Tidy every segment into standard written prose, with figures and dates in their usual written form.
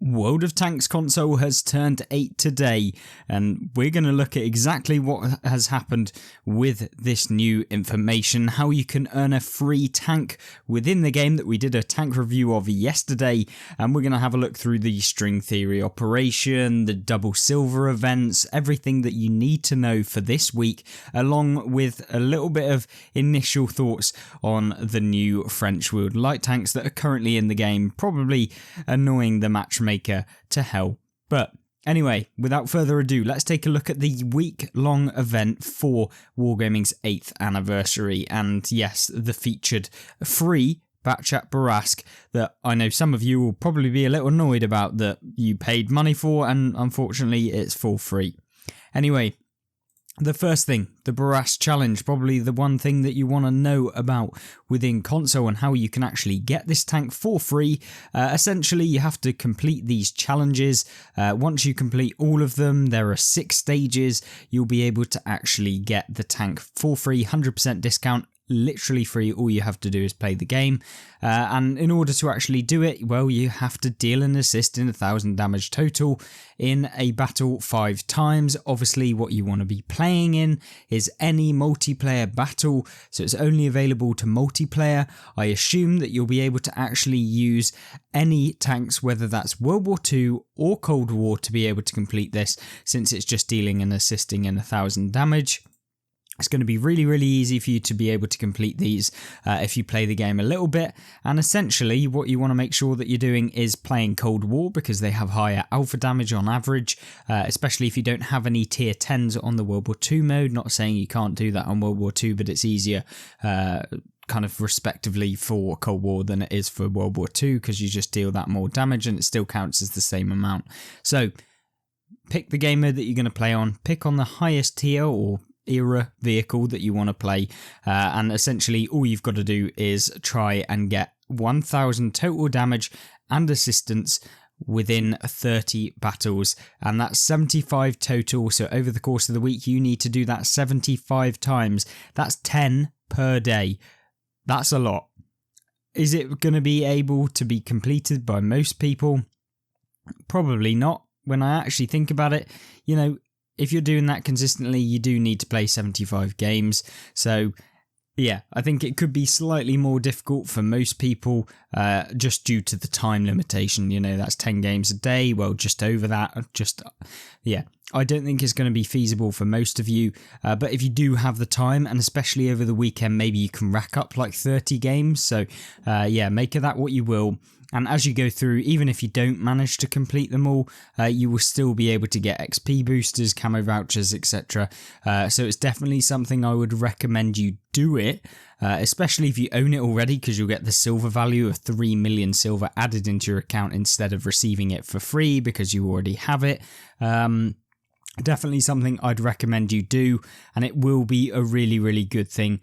World of Tanks console has turned 8 today, and we're going to look at exactly what has happened with this new information, how you can earn a free tank within the game that we did a tank review of yesterday, and we're going to have a look through the string theory operation, the double silver events, everything that you need to know for this week, along with a little bit of initial thoughts on the new French-wheeled light tanks that are currently in the game, probably annoying the matchmaker to hell. But anyway, without further ado, let's take a look at the week-long event for Wargaming's 8th anniversary, and yes, the featured free Batchat Barask that I know some of you will probably be a little annoyed about that you paid money for, and unfortunately it's for free. Anyway, the first thing, the Barask Challenge, probably the one thing that you want to know about within console and how you can actually get this tank for free. Essentially, you have to complete these challenges. Once you complete all of them, there are 6 stages. You'll be able to actually get the tank for free, 100% discount. Literally free. All you have to do is play the game, and in order to actually do it, well, you have to deal an assist in 1,000 damage total in a battle 5 times. Obviously, what you want to be playing in is any multiplayer battle, so it's only available to multiplayer. I assume that you'll be able to actually use any tanks, whether that's World War II or Cold War, to be able to complete this, since it's just dealing and assisting in 1,000 damage. It's going to be really easy for you to be able to complete these if you play the game a little bit. And essentially what you want to make sure that you're doing is playing Cold War, because they have higher alpha damage on average, especially if you don't have any tier 10s on the World War II mode. Not saying you can't do that on World War II, but it's easier kind of respectively for Cold War than it is for World War II, because you just deal that more damage and it still counts as the same amount. So pick the game mode that you're going to play on, pick on the highest tier or era vehicle that you want to play, and essentially all you've got to do is try and get 1,000 total damage and assistance within 30 battles, and that's 75 total. So over the course of the week you need to do that 75 times. That's 10 per day. That's a lot. Is it going to be able to be completed by most people? Probably not. When I actually think about it, you know, if you're doing that consistently, you do need to play 75 games. So yeah, I think it could be slightly more difficult for most people, just due to the time limitation. You know, that's 10 games a day. Well, just over that. Yeah, I don't think it's going to be feasible for most of you. But if you do have the time, and especially over the weekend, maybe you can rack up like 30 games. So yeah, make of that what you will. And as you go through, even if you don't manage to complete them all, you will still be able to get XP boosters, camo vouchers, etc. So it's definitely something I would recommend you do it, especially if you own it already, because you'll get the silver value of 3 million silver added into your account instead of receiving it for free because you already have it. Definitely something I'd recommend you do, and it will be a really good thing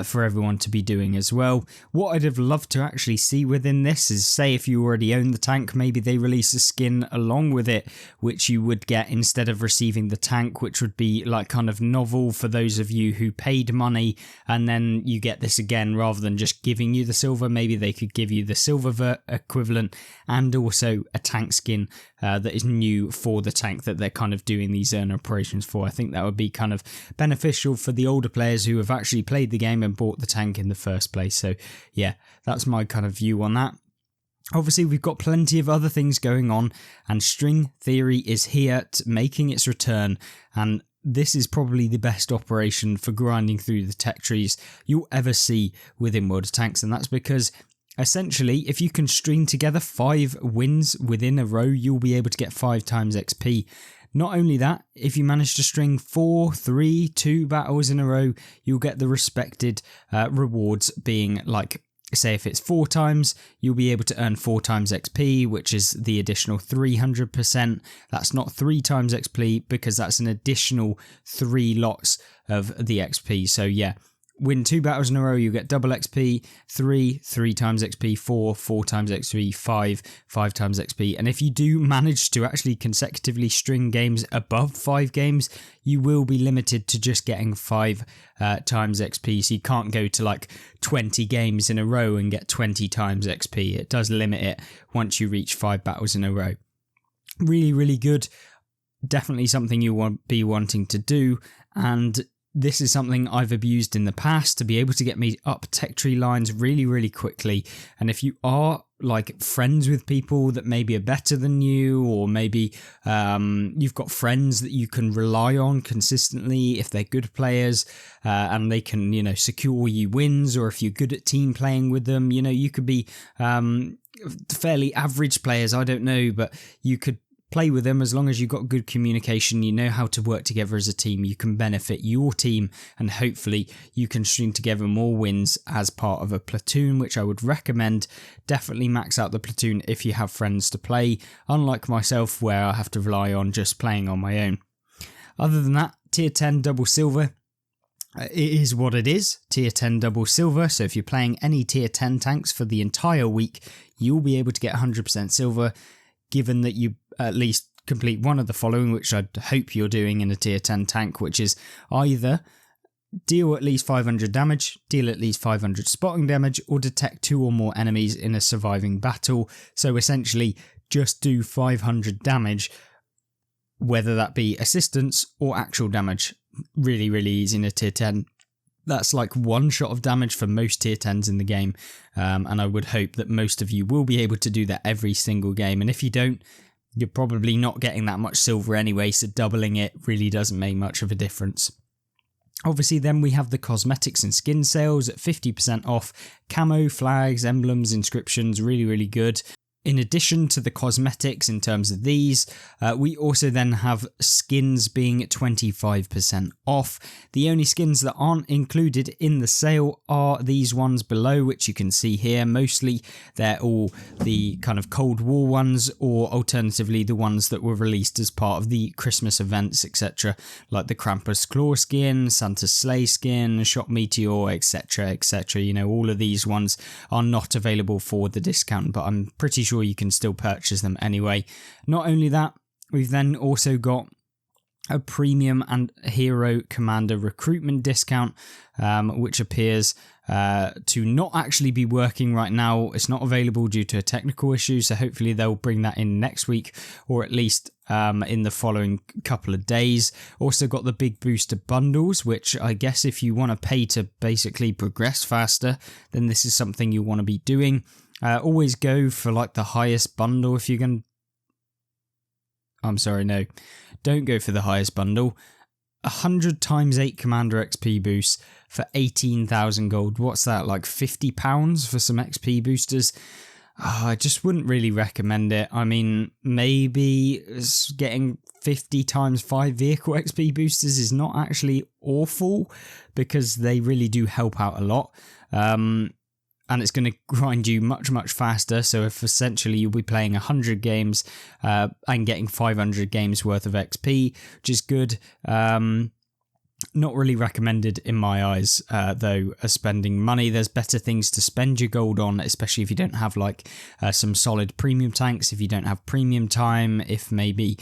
for everyone to be doing as well. What I'd have loved to actually see within this is, say if you already own the tank, maybe they release a skin along with it, which you would get instead of receiving the tank, which would be like kind of novel for those of you who paid money, and then you get this again rather than just giving you the silver. Maybe they could give you the silver equivalent and also a tank skin that is new for the tank that they're kind of doing these operations for. I think that would be kind of beneficial for the older players who have actually played the game and bought the tank in the first place. So yeah, that's my kind of view on that. Obviously, we've got plenty of other things going on, and string theory is here making its return, and this is probably the best operation for grinding through the tech trees you'll ever see within World of Tanks, and that's because essentially, if you can string together 5 wins within a row, you'll be able to get 5 times XP. Not only that, if you manage to string 4, 3, 2 battles in a row, you'll get the respected rewards, being like, say if it's 4 times, you'll be able to earn 4 times XP, which is the additional 300%. That's not 3 times XP because that's an additional 3 lots of the XP. So yeah, win 2 battles in a row, you get double XP, 3 times XP, 4 times XP, 5 times XP. And if you do manage to actually consecutively string games above 5 games, you will be limited to just getting 5 times XP. So you can't go to like 20 games in a row and get 20 times XP. It does limit it once you reach 5 battles in a row. Really, really good. Definitely something you won't be wanting to do, and this is something I've abused in the past to be able to get me up tech tree lines really, really quickly. And if you are like friends with people that maybe are better than you, or maybe you've got friends that you can rely on consistently if they're good players, and they can, you know, secure you wins, or if you're good at team playing with them, you know, you could be fairly average players, I don't know, but you could play with them as long as you've got good communication, you know how to work together as a team, you can benefit your team, and hopefully you can string together more wins as part of a platoon, which I would recommend. Definitely max out the platoon if you have friends to play, unlike myself where I have to rely on just playing on my own. Other than that, tier 10 double silver, it is what it is, tier 10 double silver, so if you're playing any tier 10 tanks for the entire week, you'll be able to get 100% silver, given that you at least complete one of the following, which I'd hope you're doing in a tier 10 tank, which is either deal at least 500 damage, deal at least 500 spotting damage, or detect 2 or more enemies in a surviving battle. So essentially just do 500 damage, whether that be assistance or actual damage. Really, really easy in a tier 10. That's like one shot of damage for most tier 10s in the game, and I would hope that most of you will be able to do that every single game, and if you don't, you're probably not getting that much silver anyway, so doubling it really doesn't make much of a difference. Obviously then we have the cosmetics and skin sales at 50% off, camo, flags, emblems, inscriptions, really, really good. In addition to the cosmetics in terms of these, we also then have skins being 25% off. The only skins that aren't included in the sale are these ones below, which you can see here. Mostly they're all the kind of Cold War ones, or alternatively the ones that were released as part of the Christmas events, etc. Like the Krampus Claw skin, Santa's Sleigh skin, Shot Meteor, etc, etc. You know, all of these ones are not available for the discount, but I'm pretty sure you can still purchase them anyway. Not only that, we've then also got a premium and hero commander recruitment discount, which appears to not actually be working right now. It's not available due to a technical issue, so hopefully they'll bring that in next week, or at least in the following couple of days. Also got the big booster bundles, which I guess if you want to pay to basically progress faster, then this is something you want to be doing. Always go for like the highest bundle if you're going to... I'm sorry, no. Don't go for the highest bundle. 100 times 8 Commander XP boosts for 18,000 gold. What's that, like £50 for some XP boosters? I just wouldn't really recommend it. I mean, maybe getting 50 times 5 vehicle XP boosters is not actually awful, because they really do help out a lot. And it's going to grind you much, much faster. So if essentially you'll be playing 100 games and getting 500 games worth of XP, which is good. Not really recommended in my eyes, though, as spending money. There's better things to spend your gold on, especially if you don't have like some solid premium tanks, if you don't have premium time, if maybe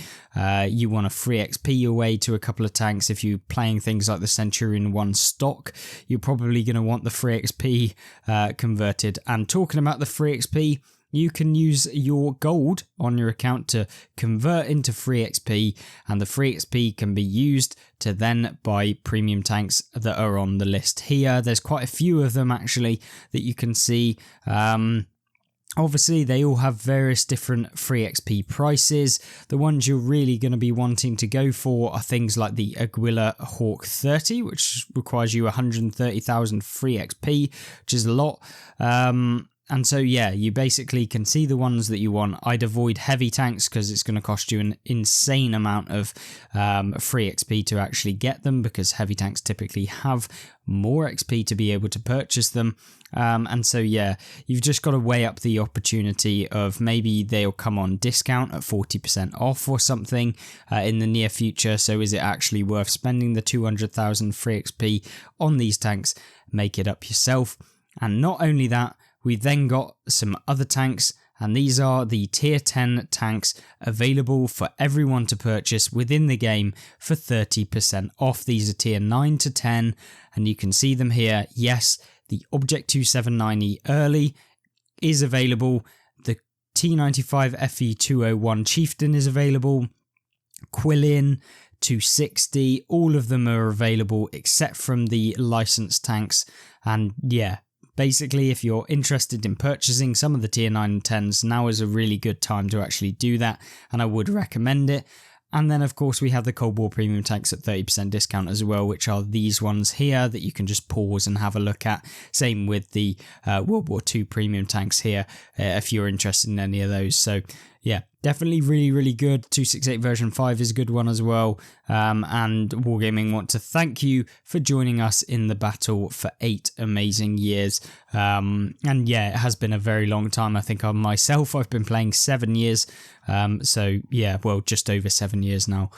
you want to free XP your way to a couple of tanks. If you're playing things like the Centurion 1 stock, you're probably going to want the free XP converted. And talking about the free XP, you can use your gold on your account to convert into free XP, and the free XP can be used to then buy premium tanks that are on the list here. There's quite a few of them actually that you can see. Obviously, they all have various different free XP prices. The ones you're really going to be wanting to go for are things like the Aguila Hawk 30, which requires you 130,000 free XP, which is a lot. And so, yeah, you basically can see the ones that you want. I'd avoid heavy tanks because it's going to cost you an insane amount of free XP to actually get them, because heavy tanks typically have more XP to be able to purchase them. And so, yeah, you've just got to weigh up the opportunity of maybe they'll come on discount at 40% off or something in the near future. So is it actually worth spending the 200,000 free XP on these tanks? Make it up yourself. And not only that, we then got some other tanks, and these are the tier 10 tanks available for everyone to purchase within the game for 30% off. These are tier 9 to 10, and you can see them here. Yes, the Object 279E early is available. The T95 FE201 Chieftain is available, Quillin 260, all of them are available except from the licensed tanks. And yeah, basically if you're interested in purchasing some of the tier 9 and 10s, now is a really good time to actually do that, and I would recommend it. And then of course we have the Cold War premium tanks at 30% discount as well, which are these ones here that you can just pause and have a look at. Same with the World War II premium tanks here, if you're interested in any of those. So yeah, definitely really good. 268 version 5 is a good one as well. And Wargaming want to thank you for joining us in the battle for 8 amazing years. And yeah, it has been a very long time. I think myself, I've been playing 7 years. So yeah, well, just over 7 years now.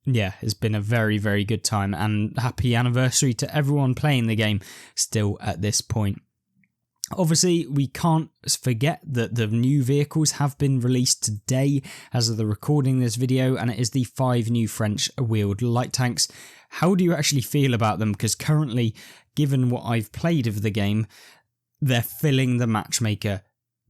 Yeah, it's been a very good time, and happy anniversary to everyone playing the game still at this point. Obviously, we can't forget that the new vehicles have been released today as of the recording this video, and it is the 5 new French wheeled light tanks. How do you actually feel about them? Because currently, given what I've played of the game, they're filling the matchmaker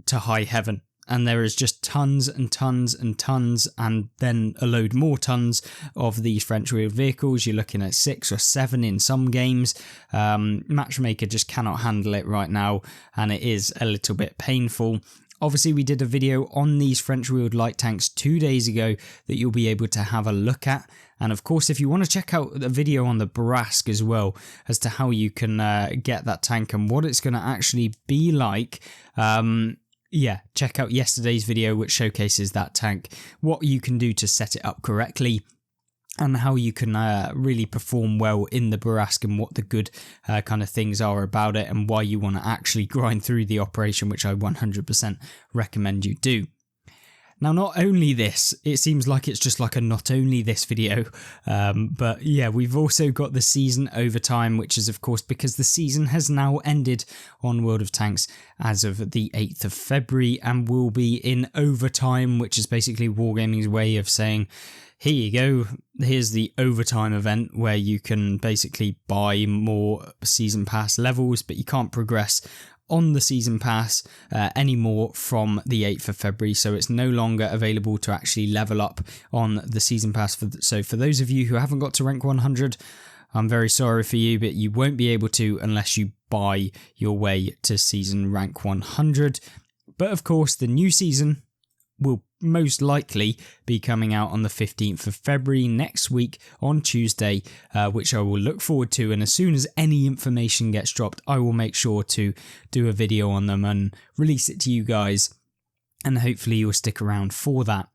to high heaven. And there is just tons and tons and tons, and then a load more tons of these French wheeled vehicles. You're looking at 6 or 7 in some games. Matchmaker just cannot handle it right now, and it is a little bit painful. Obviously, we did a video on these French wheeled light tanks 2 days ago that you'll be able to have a look at. And of course, if you want to check out the video on the Barask as well, as to how you can get that tank and what it's going to actually be like, yeah, check out yesterday's video which showcases that tank, what you can do to set it up correctly, and how you can really perform well in the Barask, and what the good kind of things are about it, and why you want to actually grind through the operation, which I 100% recommend you do. Now, not only this, it seems like it's just like a not only this video, but yeah, we've also got the season overtime, which is of course because the season has now ended on World of Tanks as of the 8th of February and will be in overtime, which is basically Wargaming's way of saying, here you go, here's the overtime event where you can basically buy more season pass levels, but you can't progress on the season pass anymore from the 8th of February, so it's no longer available to actually level up on the season pass. So for those of you who haven't got to rank 100, I'm very sorry for you, but you won't be able to unless you buy your way to season rank 100. But of course, the new season will most likely be coming out on the 15th of February next week on Tuesday, which I will look forward to, and as soon as any information gets dropped, I will make sure to do a video on them and release it to you guys, and hopefully you'll stick around for that.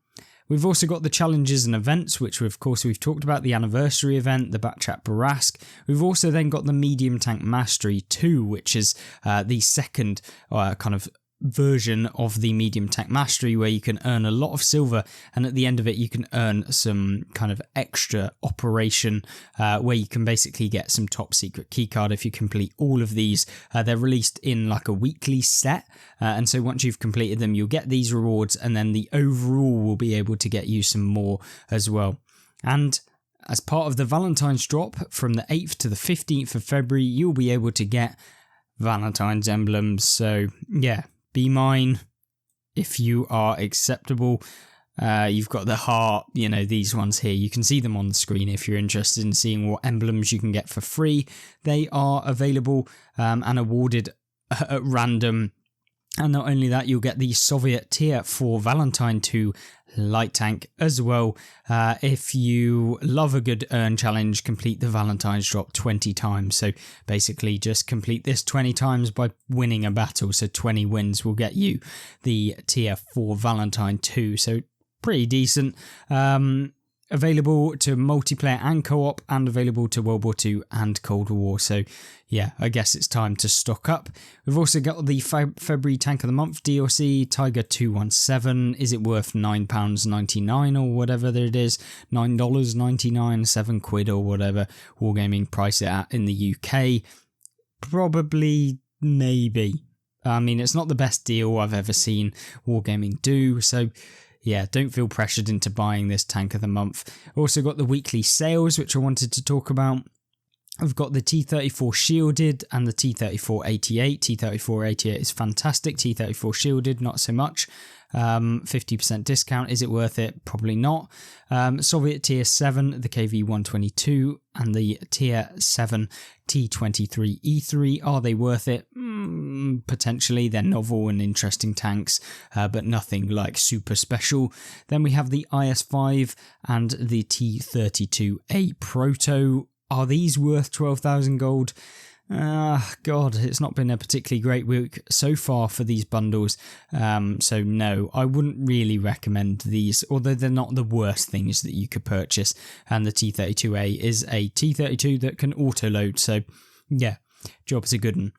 We've also got the challenges and events, which of course we've talked about, the anniversary event, the Batchat Barask. We've also then got the Medium Tank Mastery 2, which is the second kind of version of the Medium Tank Mastery, where you can earn a lot of silver, and at the end of it you can earn some kind of extra operation where you can basically get some top secret keycard if you complete all of these. They're released in like a weekly set, and so once you've completed them you'll get these rewards, and then the overall will be able to get you some more as well. And as part of the Valentine's drop from the 8th to the 15th of February, you'll be able to get Valentine's emblems. So yeah, be mine if you are acceptable. You've got the heart, you know, these ones here. You can see them on the screen if you're interested in seeing what emblems you can get for free. They are available and awarded at random. And not only that, you'll get the Soviet Tier 4 Valentine 2 light tank as well. If you love a good earn challenge, complete the Valentine's drop 20 times. So basically just complete this 20 times by winning a battle. So 20 wins will get you the Tier 4 Valentine 2. So pretty decent. Available to multiplayer and co-op, and available to World War II and Cold War. So yeah, I guess it's time to stock up. We've also got the February Tank of the Month DLC, Tiger 217. Is it worth £9.99 or whatever it is? $9.99, £7 or whatever Wargaming price it at in the UK. Probably, maybe. I mean, it's not the best deal I've ever seen Wargaming do, so yeah, don't feel pressured into buying this Tank of the Month. Also got the weekly sales, which I wanted to talk about. I've got the T-34 Shielded and the T-34-88. T-34-88 is fantastic. T-34 Shielded, not so much. 50% discount. Is it worth it? Probably not. Soviet Tier 7, the KV-122, and the Tier 7 T-23E3. Are they worth it? Potentially. They're novel and interesting tanks, but nothing like super special. Then we have the IS-5 and the T-32A Proto. Are these worth 12,000 gold? God, it's not been a particularly great week so far for these bundles. So no, I wouldn't really recommend these, although they're not the worst things that you could purchase. And the T-32A is a T-32 that can auto-load. So yeah, job's a good one.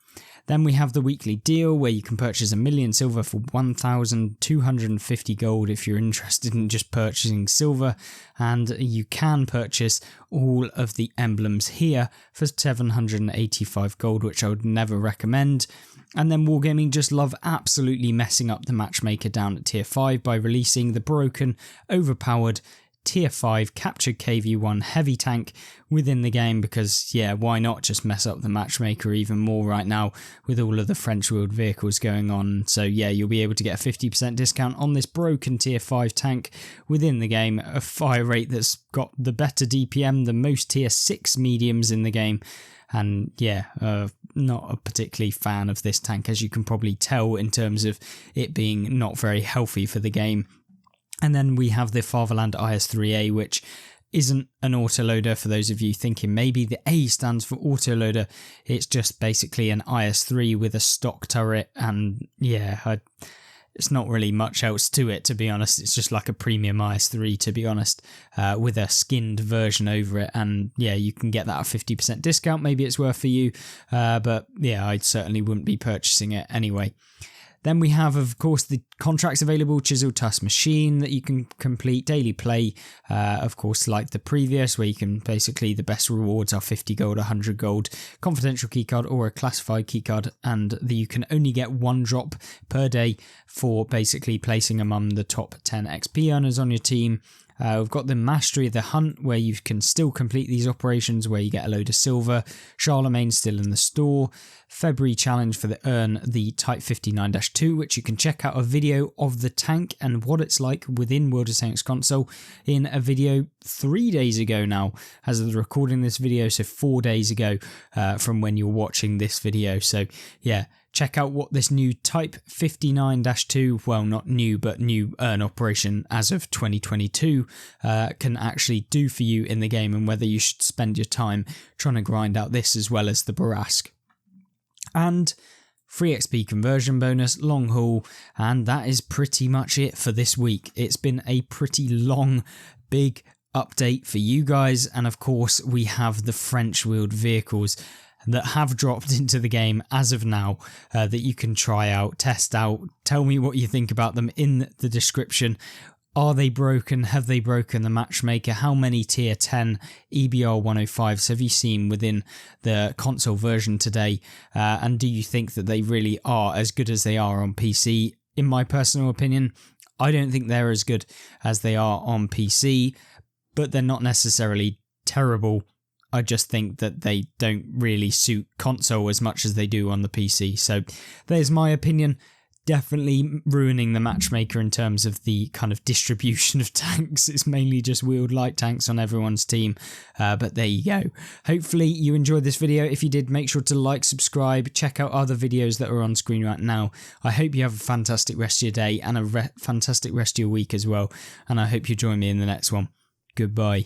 Then we have the weekly deal where you can purchase 1 million silver for 1,250 gold if you're interested in just purchasing silver, and you can purchase all of the emblems here for 785 gold, which I would never recommend. And then Wargaming just love absolutely messing up the matchmaker down at tier 5 by releasing the broken, overpowered Tier 5 captured KV-1 heavy tank within the game because, yeah, why not just mess up the matchmaker even more right now with all of the French-wheeled vehicles going on. So, yeah, you'll be able to get a 50% discount on this broken Tier 5 tank within the game, a fire rate that's got the better DPM than most Tier 6 mediums in the game. And, yeah, not a particularly fan of this tank, as you can probably tell in terms of it being not very healthy for the game. And then we have the Fatherland IS-3A, which isn't an autoloader for those of you thinking maybe the A stands for autoloader. It's just basically an IS-3 with a stock turret, and yeah, it's not really much else to it, to be honest. It's just like a premium IS-3, to be honest, with a skinned version over it. And yeah, you can get that at 50% discount. Maybe it's worth for you, but yeah, I certainly wouldn't be purchasing it anyway. Then we have, of course, the contracts available, Chiseled Tusk Machine that you can complete, daily play, of course, like the previous, where you can basically, the best rewards are 50 gold, 100 gold, confidential keycard or a classified keycard, and you can only get 1 drop per day for basically placing among the top 10 XP earners on your team. We've got the Mastery of the Hunt, where you can still complete these operations, where you get a load of silver. Charlemagne still in the store. February challenge for the Earn the Type 59-2, which you can check out a video of the tank and what it's like within World of Tanks console in a video 3 days ago now, as of recording this video, so 4 days ago from when you're watching this video. So yeah, check out what this new Type 59-2, well, not new, but new Earn operation as of 2022 can actually do for you in the game, and whether you should spend your time trying to grind out this as well as the Barask. And free XP conversion bonus, long haul, and that is pretty much it for this week. It's been a pretty long, big update for you guys, and of course we have the French-wheeled vehicles that have dropped into the game as of now that you can try out, test out. Tell me what you think about them in the description. Are they broken? Have they broken the matchmaker? How many tier 10 EBR 105s have you seen within the console version today? And do you think that they really are as good as they are on PC? In my personal opinion, I don't think they're as good as they are on PC, but they're not necessarily terrible. I just think that they don't really suit console as much as they do on the PC. So there's my opinion. Definitely ruining the matchmaker in terms of the kind of distribution of tanks. It's mainly just wheeled light tanks on everyone's team, but there you go. Hopefully you enjoyed this video. If you did, make sure to like, subscribe, check out other videos that are on screen right now. I hope you have a fantastic rest of your day and a fantastic rest of your week as well, and I hope you join me in the next one. Goodbye.